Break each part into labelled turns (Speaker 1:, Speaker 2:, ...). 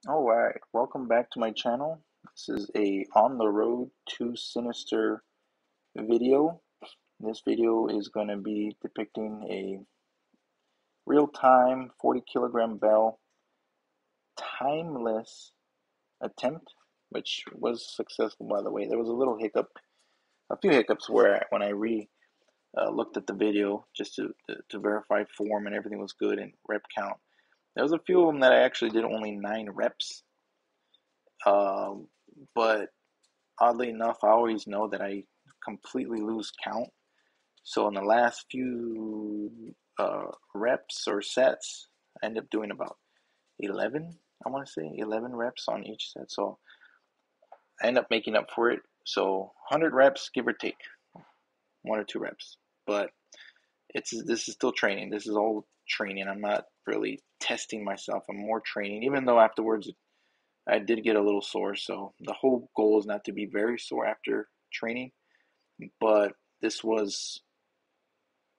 Speaker 1: Alright, welcome back to my channel. This is a on the road to Sinister video. This video is going to be depicting a real-time 40 kilogram bell timeless attempt, which was successful, by the way. There was a few hiccups where when I looked at the video just to verify form and everything was good and rep count. There was a few of them that I actually did only 9 reps. Um, but oddly enough, I always know that I completely lose count. So in the last few reps or sets, I end up doing about 11. I want to say 11 reps on each set. So I end up making up for it. So 100 reps, give or take, 1 or 2 reps. But this is still training. This is all training. I'm not really testing myself. I'm more training, even though afterwards I did get a little sore. So the whole goal is not to be very sore after training, but this was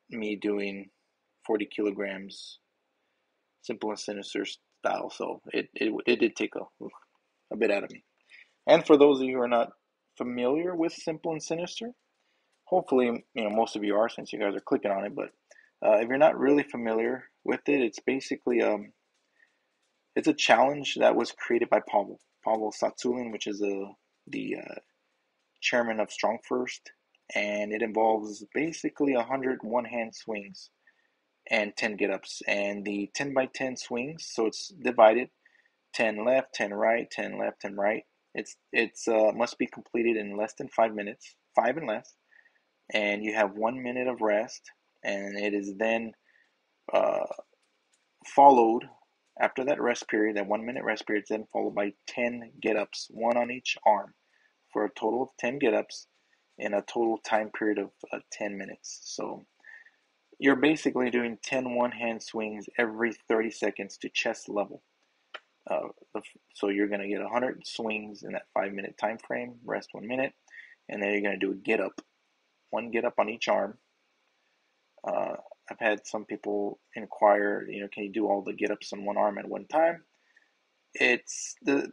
Speaker 1: me doing 40 kilograms, simple and sinister style. So it did take a bit out of me. And for those of you who are not familiar with simple and sinister, hopefully most of you are since you guys are clicking on it. But if you're not really familiar with it, it's basically it's a challenge that was created by Pavel Satsulin, which is the chairman of Strong First, and it involves basically 100 one-hand swings and 10 get-ups, and the 10 by 10 swings, so it's divided 10 left, 10 right, 10 left, 10 right. It's must be completed in less than 5 minutes, 5 and less, and you have 1 minute of rest, and it is then uh, followed after that rest period, that 1 minute rest period is then followed by 10 get-ups, one on each arm, for a total of 10 get-ups in a total time period of 10 minutes. So you're basically doing 10 one-hand swings every 30 seconds to chest level. Uh, so you're going to get 100 swings in that 5-minute time frame, rest 1 minute, and then you're going to do a get-up, one get-up on each arm. I've had some people inquire, can you do all the get-ups on one arm at one time? It's the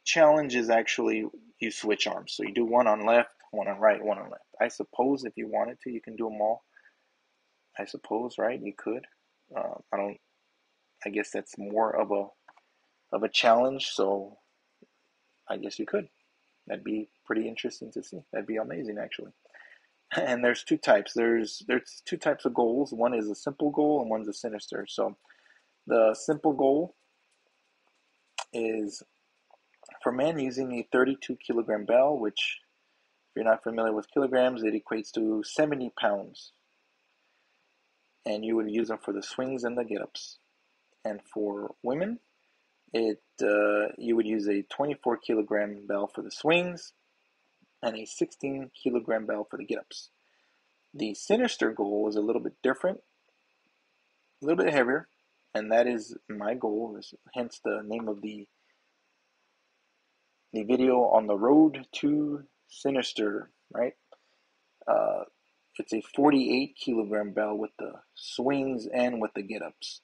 Speaker 1: challenge is actually you switch arms. So you do one on left, one on right, one on left. I suppose if you wanted to, you can do them all. I suppose, right? You could. I don't. I guess that's more of a challenge. So I guess you could. That'd be pretty interesting to see. That'd be amazing, actually. And there's two types. There's two types of goals. One is a simple goal, and one's a sinister. So the simple goal is for men using a 32 kilogram bell, which, if you're not familiar with kilograms, it equates to 70 pounds. And you would use them for the swings and the get-ups. And for women, you would use a 24 kilogram bell for the swings and a 16 kilogram bell for the get-ups. The sinister goal is a little bit different, a little bit heavier, and that is my goal, hence the name of the video, On the Road to Sinister, right? Uh, it's a 48 kilogram bell with the swings and with the get-ups.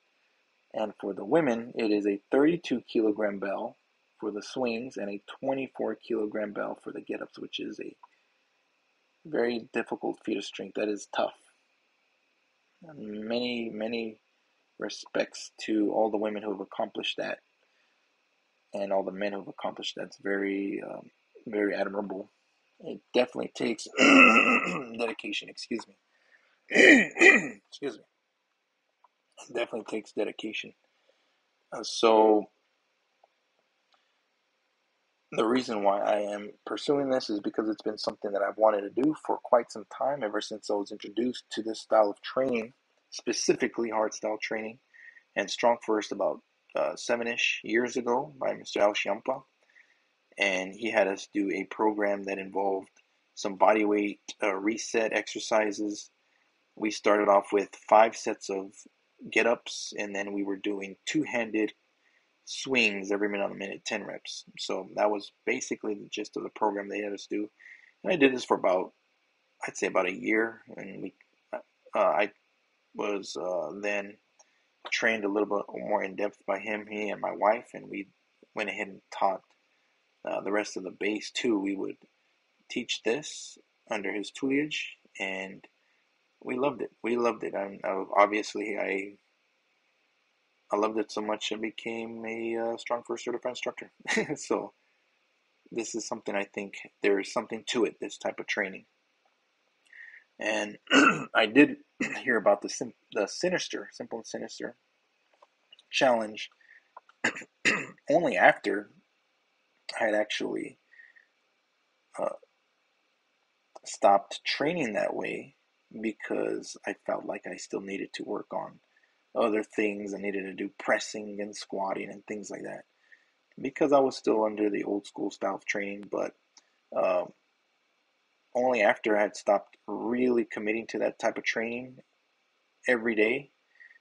Speaker 1: And for the women, it is a 32 kilogram bell for the swings and a 24 kilogram bell for the get-ups, which is a very difficult feat of strength. That is tough. Many, many respects to all the women who have accomplished that and all the men who have accomplished that. It's very, very admirable. It definitely takes dedication. Excuse me. Excuse me. It definitely takes dedication. So the reason why I am pursuing this is because it's been something that I've wanted to do for quite some time, ever since I was introduced to this style of training, specifically hard style training and Strong First about 7-ish years ago by Mr. Al Chiampa. And he had us do a program that involved some body weight reset exercises. We started off with 5 sets of get-ups, and then we were doing two-handed swings every minute on a minute, 10 reps. So that was basically the gist of the program they had us do. And I did this for I'd say about a year. And I was then trained a little bit more in depth by him, he and my wife, and we went ahead and taught the rest of the base too. We would teach this under his tutelage, and we loved it. We loved it. Obviously, I loved it so much I became a Strong First certified instructor. So this is something I think there is something to it. This type of training, and I did hear about the Sinister, Simple and Sinister challenge only after I had actually uh, stopped training that way, because I felt like I still needed to work on other things. I needed to do pressing and squatting and things like that, because I was still under the old school style of training. But um, only after I had stopped really committing to that type of training every day,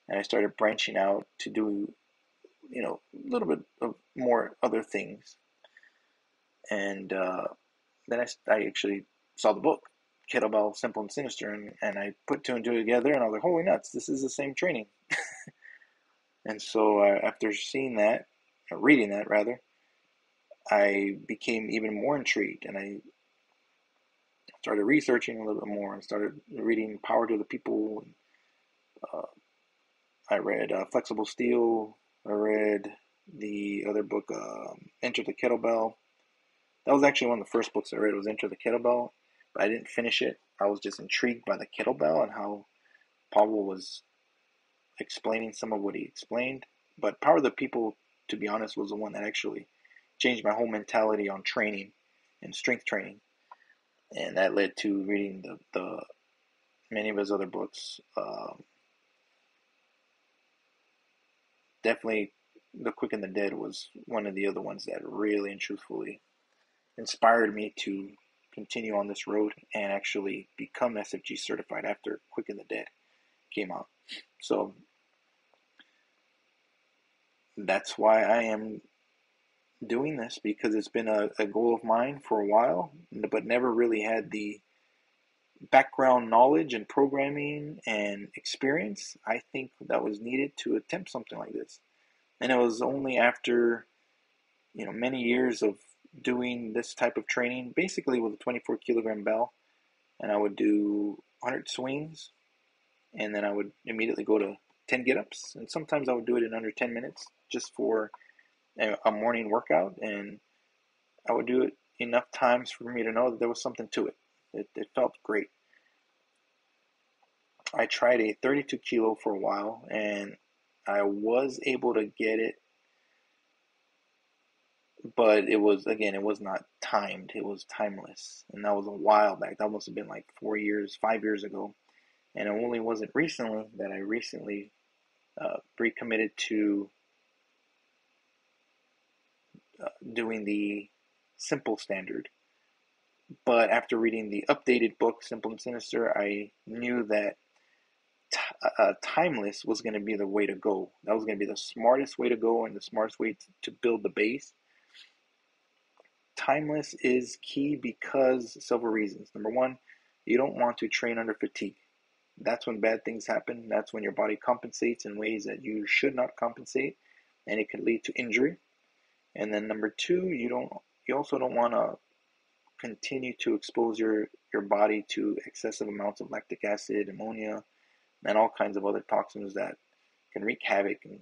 Speaker 1: and I started branching out to do, a little bit of more other things. And then I actually saw the book, Kettlebell, Simple and Sinister, and I put two and two together, and I was like, holy nuts, this is the same training. And so after seeing that, or reading that rather, I became even more intrigued, and I started researching a little bit more and started reading Power to the People. Uh, I read Flexible Steel. I read the other book, Enter the Kettlebell. That was actually one of the first books I read, was Enter the Kettlebell, but I didn't finish it. I was just intrigued by the kettlebell and how Pavel was explaining some of what he explained. But Power of the People, to be honest, was the one that actually changed my whole mentality on training and strength training. And that led to reading the many of his other books. Definitely The Quick and the Dead was one of the other ones that really and truthfully inspired me to continue on this road and actually become SFG certified after Quick and the Dead came out. So that's why I am doing this, because it's been a goal of mine for a while, but never really had the background knowledge and programming and experience I think that was needed to attempt something like this. And it was only after, many years of doing this type of training, basically with a 24 kilogram bell, and I would do 100 swings, and then I would immediately go to 10 get-ups, and sometimes I would do it in under 10 minutes just for a morning workout, and I would do it enough times for me to know that there was something to it. It felt great. I tried a 32 kilo for a while, and I was able to get it, but it was not timed. It was timeless, and that was a while back. That must have been like 5 years ago. And it only wasn't recently that I recommitted to doing the simple standard. But after reading the updated book, Simple and Sinister, I knew that timeless was going to be the way to go. That was going to be the smartest way to go and the smartest way to build the base. Timeless is key because several reasons. Number one, you don't want to train under fatigue. That's when bad things happen. That's when your body compensates in ways that you should not compensate, and it could lead to injury. And then number two, you also don't want to continue to expose your body to excessive amounts of lactic acid, ammonia, and all kinds of other toxins that can wreak havoc and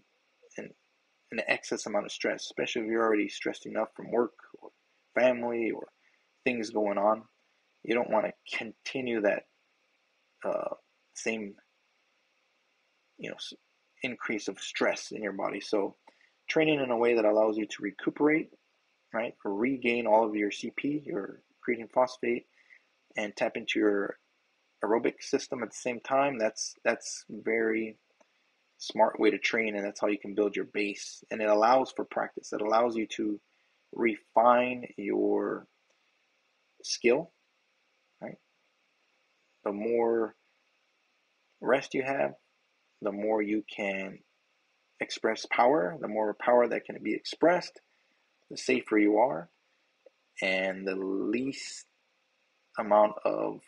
Speaker 1: an excess amount of stress, especially if you're already stressed enough from work or family or things going on. You don't want to continue that same increase of stress in your body. So training in a way that allows you to recuperate, right, or regain all of your CP, your creatine phosphate, and tap into your aerobic system at the same time. That's very smart way to train, and that's how you can build your base. And it allows for practice. It allows you to refine your skill, right? The more rest you have, the more you can express power. The more power that can be expressed, the safer you are, and the least amount of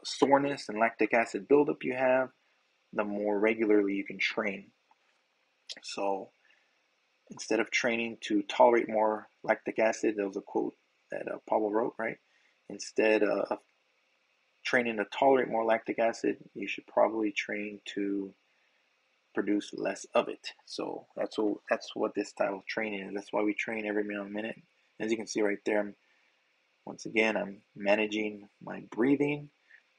Speaker 1: soreness and lactic acid buildup you have, the more regularly you can train. So instead of training to tolerate more lactic acid, there was a quote that Paulo wrote, right? Instead of training to tolerate more lactic acid, you should probably train to produce less of it. So that's what this style of training is. That's why we train every minute on minute. As you can see right there, I'm managing my breathing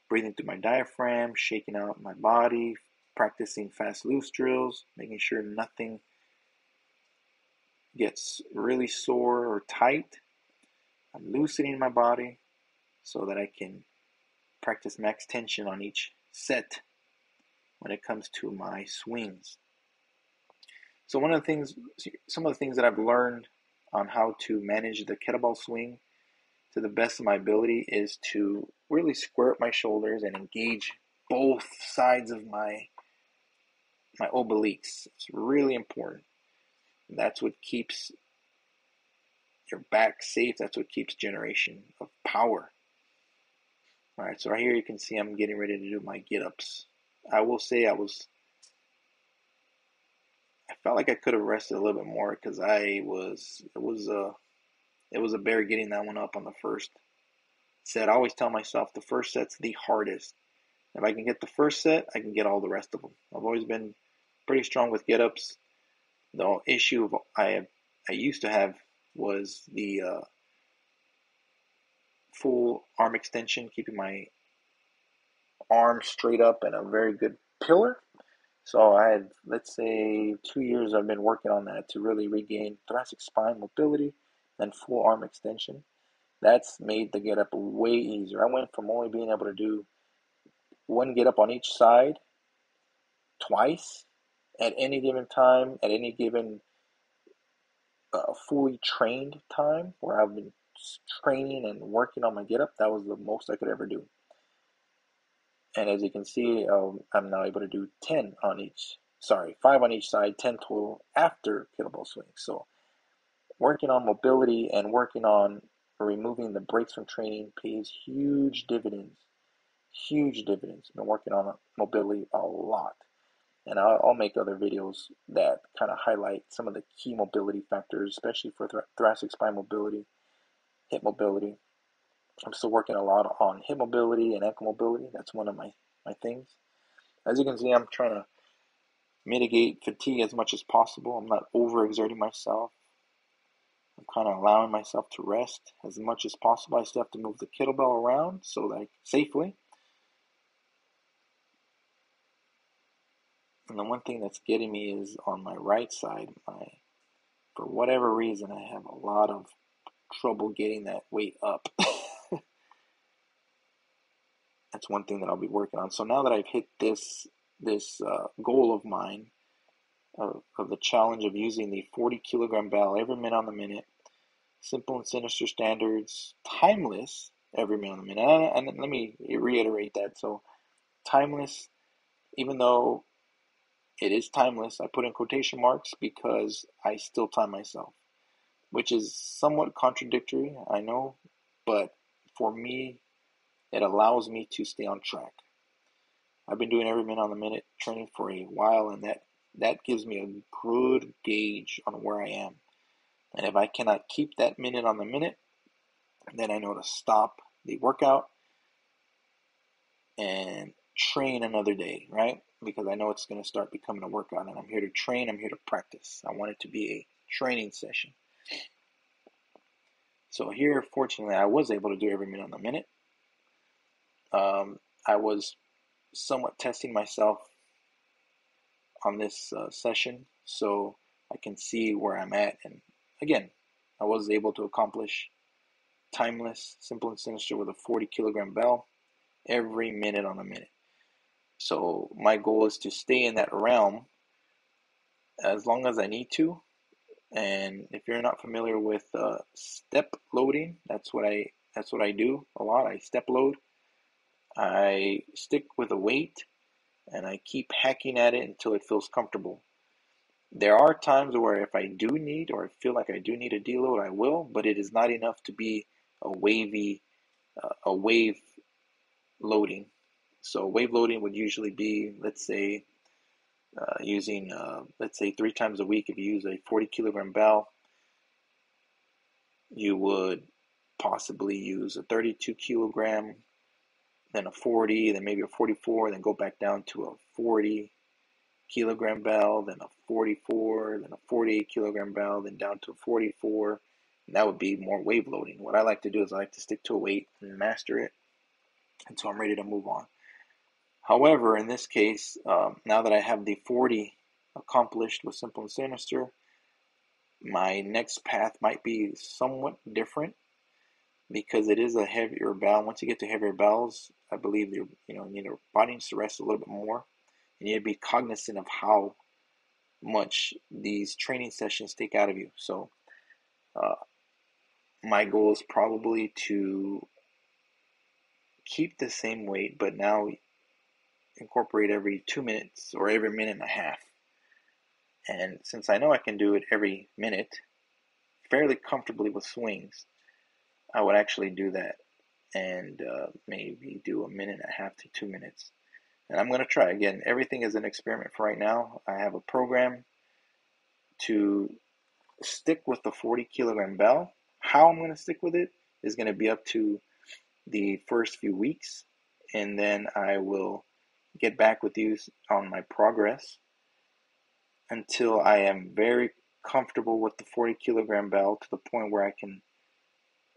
Speaker 1: through my diaphragm, shaking out my body, practicing fast loose drills, making sure nothing gets really sore or tight. I'm loosening my body so that I can practice max tension on each set when it comes to my swings. So some of the things that I've learned on how to manage the kettlebell swing to the best of my ability is to really square up my shoulders and engage both sides of my obliques. It's really important. That's what keeps your back safe. That's what keeps generation of power. All right, so right here you can see I'm getting ready to do my get-ups. I will say I felt like I could have rested a little bit more because it was a bear getting that one up on the first set. I always tell myself the first set's the hardest. If I can get the first set, I can get all the rest of them. I've always been pretty strong with get-ups. The issue I used to have was the full arm extension, keeping my arm straight up and a very good pillar. So I had, let's say, 2 years I've been working on that to really regain thoracic spine mobility and full arm extension. That's made the get up way easier. I went from only being able to do one get up on each side twice at any given time, at any given fully trained time where I've been training and working on my get up. That was the most I could ever do. And as you can see, I'm now able to do 5 on each side, 10 total after kettlebell swings. So working on mobility and working on removing the breaks from training pays huge dividends. Huge dividends. I've been working on mobility a lot. And I'll make other videos that kind of highlight some of the key mobility factors, especially for thoracic spine mobility, hip mobility. I'm still working a lot on hip mobility and ankle mobility. That's one of my things. As you can see, I'm trying to mitigate fatigue as much as possible. I'm not overexerting myself. I'm kind of allowing myself to rest as much as possible. I still have to move the kettlebell around so that safely. And the one thing that's getting me is on my right side. For whatever reason, I have a lot of trouble getting that weight up. That's one thing that I'll be working on. So now that I've hit this goal of mine of the challenge of using the 40 kilogram bell every minute on the minute, simple and sinister standards, timeless every minute on the minute. And let me reiterate that. So timeless, even though it is timeless, I put in quotation marks because I still time myself, which is somewhat contradictory, I know, but for me, it allows me to stay on track. I've been doing every minute on the minute training for a while, and that gives me a good gauge on where I am. And if I cannot keep that minute on the minute, then I know to stop the workout and train another day, right? Because I know it's going to start becoming a workout, and I'm here to train, I'm here to practice. I want it to be a training session. So here, fortunately, I was able to do every minute on the minute. I was somewhat testing myself on this session so I can see where I'm at. And again, I was able to accomplish timeless, simple and sinister with a 40 kilogram bell every minute on the minute. So my goal is to stay in that realm as long as I need to. And if you're not familiar with step loading, that's what I do a lot. I step load. I stick with a weight and I keep hacking at it until it feels comfortable. There are times where if I do need or I feel like I do need a deload, I will, but it is not enough to be a wave loading. So wave loading would usually be, let's say, using, let's say 3 times a week. If you use a 40 kilogram bell, you would possibly use a 32 kilogram, then a 40, then maybe a 44, then go back down to a 40 kilogram bell, then a 44, then a 48 kilogram bell, then down to a 44. And that would be more wave loading. What I like to do is I like to stick to a weight and master it until I'm ready to move on. However, in this case, now that I have the 40 accomplished with Simple and Sinister, my next path might be somewhat different because it is a heavier bell. Once you get to heavier bells, I believe your body needs to rest a little bit more. You need to be cognizant of how much these training sessions take out of you. So my goal is probably to keep the same weight, but now incorporate every 2 minutes or every minute and a half. And since I know I can do it every minute fairly comfortably with swings, I would actually do that and maybe do a minute and a half to 2 minutes. And I'm going to try. Again, everything is an experiment for right now. I have a program to stick with the 40 kilogram bell. How I'm going to stick with it is going to be up to the first few weeks, and then I will get back with you on my progress until I am very comfortable with the 40 kilogram bell to the point where I can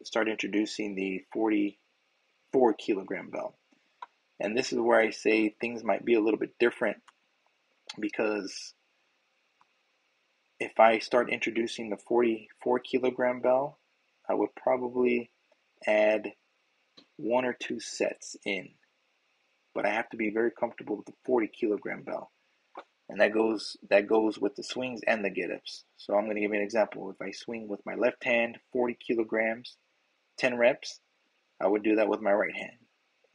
Speaker 1: start introducing the 44 kilogram bell. And this is where I say things might be a little bit different, because if I start introducing the 44 kilogram bell, I would probably add 1 or 2 sets in. But I have to be very comfortable with the 40 kilogram bell. And that goes with the swings and the get-ups. So I'm going to give you an example. If I swing with my left hand 40 kilograms, 10 reps, I would do that with my right hand.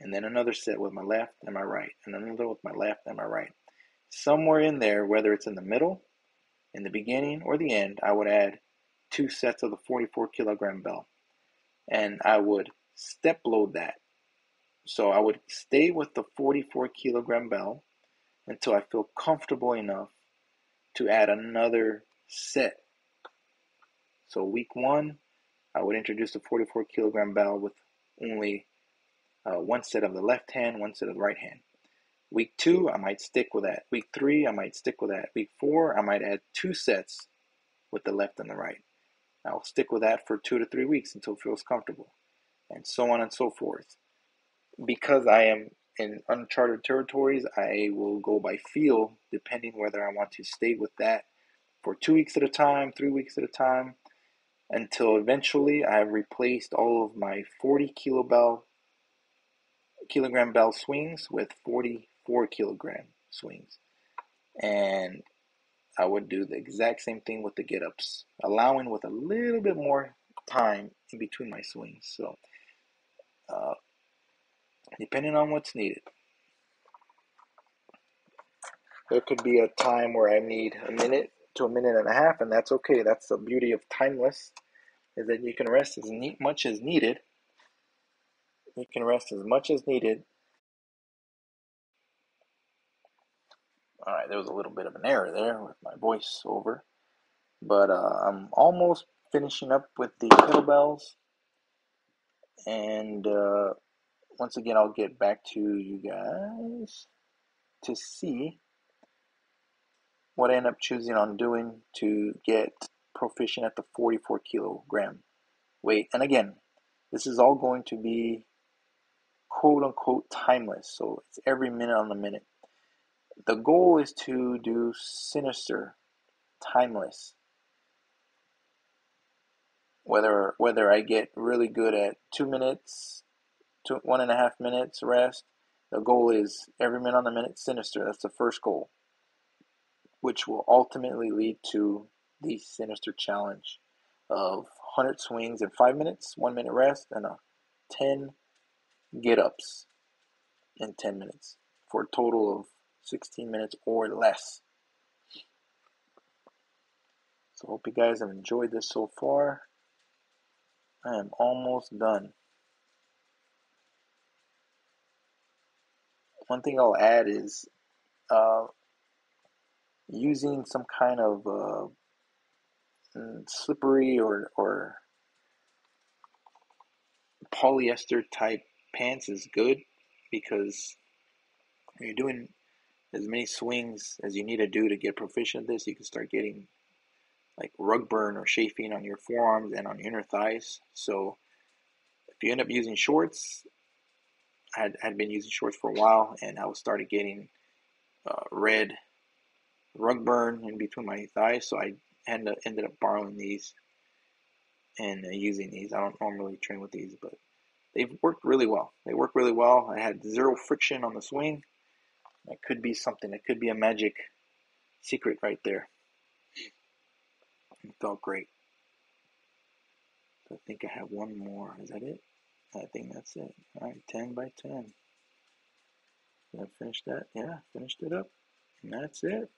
Speaker 1: And then another set with my left and my right. And another with my left and my right. Somewhere in there, whether it's in the middle, in the beginning, or the end, I would add 2 sets of the 44 kilogram bell. And I would step load that. So I would stay with the 44 kilogram bell until I feel comfortable enough to add another set. So week 1, I would introduce the 44 kilogram bell with only 1 set of the left hand, 1 set of the right hand. Week 2, I might stick with that. Week 3, I might stick with that. Week 4, I might add 2 sets with the left and the right. I'll stick with that for 2 to 3 weeks until it feels comfortable, and so on and so forth. Because I am in uncharted territories, I will go by feel, depending whether I want to stay with that for 2 weeks at a time, 3 weeks at a time, until eventually I have replaced all of my 40 kilogram bell swings with 44 kilogram swings. And I would do the exact same thing with the get-ups, allowing with a little bit more time in between my swings. So depending on what's needed. There could be a time where I need a minute to a minute and a half, and that's okay. That's the beauty of timeless, is that you can rest as much as needed. You can rest as much as needed. All right, there was a little bit of an error there with my voice over, but I'm almost finishing up with the kettlebells, and once again, I'll get back to you guys to see what I end up choosing on doing to get proficient at the 44 kilogram weight. And again, this is all going to be quote unquote timeless, so it's every minute on the minute. The goal is to do Sinister timeless. Whether I get really good at 2 minutes to 1.5 minutes rest, the goal is every minute on the minute Sinister. That's the first goal, which will ultimately lead to the Sinister challenge of 100 swings in 5 minutes, 1 minute rest, and 10 get-ups in 10 minutes for a total of 16 minutes or less. So hope you guys have enjoyed this so far. I am almost done. One thing I'll add is using some kind of slippery or polyester type pants is good, because when you're doing as many swings as you need to do to get proficient at this, you can start getting like rug burn or chafing on your forearms and on your inner thighs. So if you end up using shorts, I had been using shorts for a while, and I was started getting red rug burn in between my thighs. So I ended up borrowing these and using these. I don't normally train with these, but they've worked really well. They work really well. I had zero friction on the swing. That could be something. It could be a magic secret right there. It felt great. I think I have one more. Is that it? I think that's it. All right, 10 by 10. Did I finish that? Yeah, finished it up. And that's it.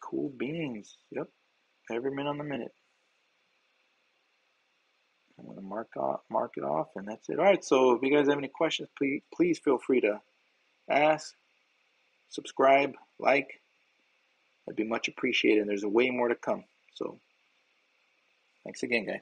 Speaker 1: Cool beans. Yep, every minute on the minute. I'm going to mark it off, and that's it. All right, so if you guys have any questions, please feel free to ask, subscribe, like. That'd be much appreciated, and there's way more to come. So thanks again, guys.